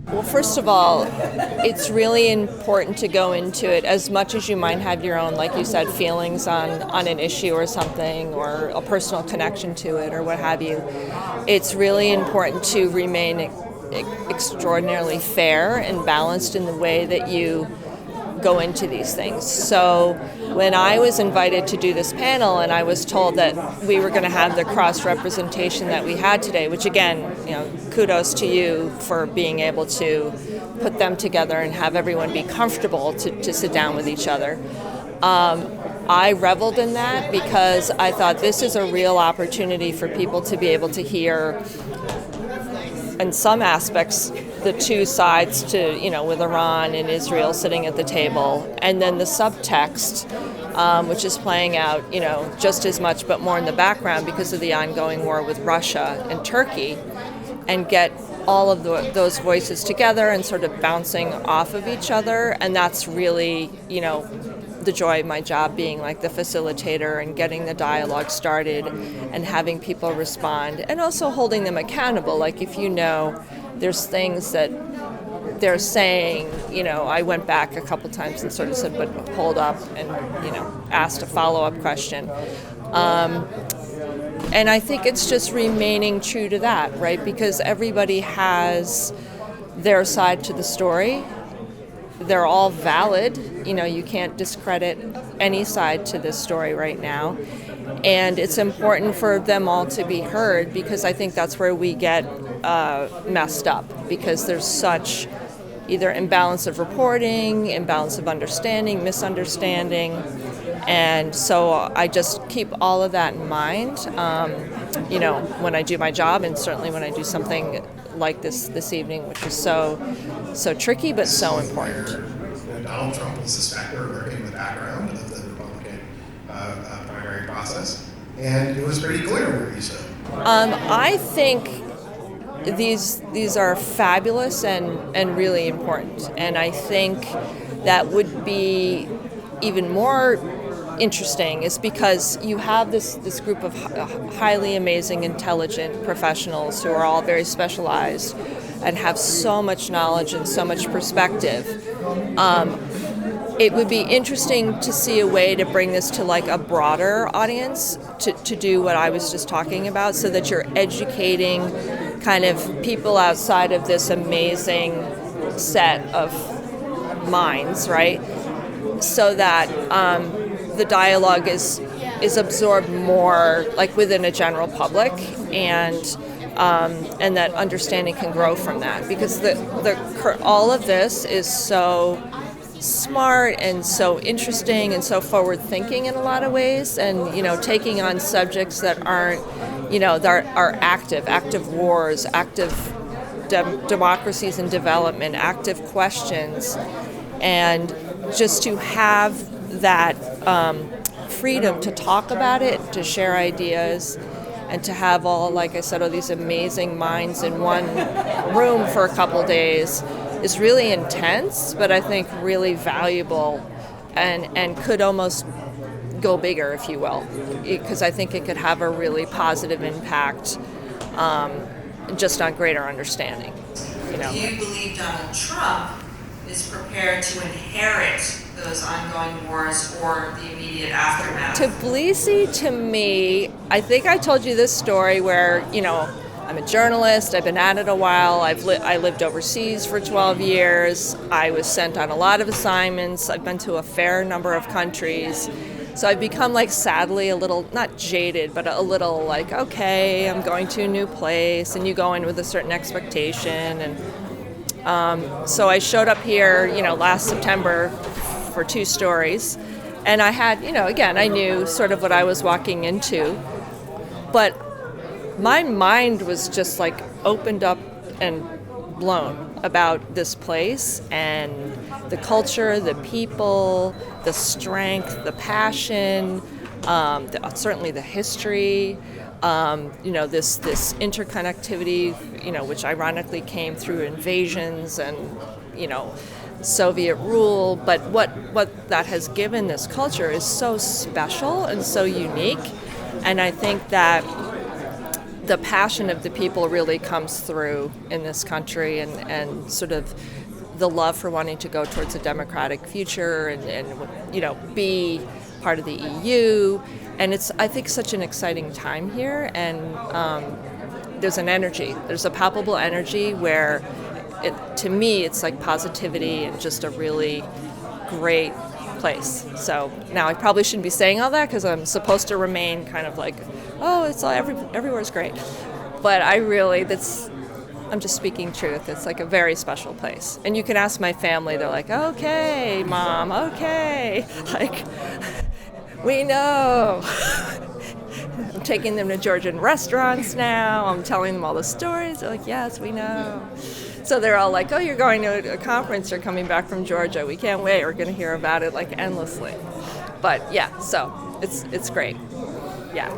Well, first of all, it's really important to go into it as much as you might have your own, like you said, feelings on an issue or something, or a personal connection to it, or what have you. It's really important to remain extraordinarily fair and balanced in the way that you go into these things. So when I was invited to do this panel and I was told that we were going to have the cross representation that we had today, which again, kudos to you for being able to put them together and have everyone be comfortable to sit down with each other. I reveled in that because I thought this is a real opportunity for people to be able to hear, in some aspects, the two sides to, with Iran and Israel sitting at the table, and then the subtext, which is playing out, just as much but more in the background because of the ongoing war with Russia and Turkey, and get all of those voices together and sort of bouncing off of each other. And that's really, the joy of my job, being like the facilitator and getting the dialogue started and having people respond, and also holding them accountable. Like if there's things that they're saying, I went back a couple times and sort of said, but hold up, and, asked a follow-up question. And I think it's just remaining true to that, right? Because everybody has their side to the story. They're all valid. You can't discredit any side to this story right now. And it's important for them all to be heard, because I think that's where we get messed up, because there's such either imbalance of reporting, imbalance of understanding, misunderstanding. And so I just keep all of that in mind, when I do my job, and certainly when I do something like this evening, which is so tricky but so important. Donald Trump was this factor lurking in the background of the Republican primary process, and it was pretty clear where he stood. I think these are fabulous and really important, and I think that would be even more interesting is because you have this group of highly amazing, intelligent professionals who are all very specialized and have so much knowledge and so much perspective. It would be interesting to see a way to bring this to like a broader audience, to do what I was just talking about, so that you're educating kind of people outside of this amazing set of minds, right? So that the dialogue is absorbed more like within a general public, and that understanding can grow from that, because all of this is so smart and so interesting and so forward thinking in a lot of ways, and taking on subjects that aren't that are active wars, active democracies in development, active questions, and just to have that freedom to talk about it, to share ideas, and to have all, like I said, all these amazing minds in one room for a couple days is really intense, but I think really valuable, and could almost go bigger, if you will, because I think it could have a really positive impact, just on greater understanding. Do you believe Donald Trump is prepared to inherit those ongoing wars or the immediate aftermath? Tbilisi, to me, I think I told you this story where, I'm a journalist, I've been at it a while, I lived overseas for 12 years, I was sent on a lot of assignments, I've been to a fair number of countries, so I've become sadly a little, not jaded, but a little okay, I'm going to a new place, and you go in with a certain expectation, and so I showed up here, last September for 2 stories, and I had, again, I knew sort of what I was walking into, but my mind was just opened up and blown about this place and the culture, the people, the strength, the passion, certainly the history, this interconnectivity, which ironically came through invasions and, Soviet rule, but what that has given this culture is so special and so unique, and I think that the passion of the people really comes through in this country, and sort of the love for wanting to go towards a democratic future and be part of the EU. And it's, I think, such an exciting time here, and there's an energy. There's a palpable energy where, to me, it's like positivity and just a really great place. So now I probably shouldn't be saying all that because I'm supposed to remain kind of like, oh, it's all everywhere's great. But I'm just speaking truth. It's like a very special place. And you can ask my family, they're like, okay, Mom, okay. Like, we know. I'm taking them to Georgian restaurants now. I'm telling them all the stories. They're like, yes, we know. So they're all like, oh, you're going to a conference. You're coming back from Georgia. We can't wait. We're going to hear about it like endlessly. But yeah, so it's great. Yeah.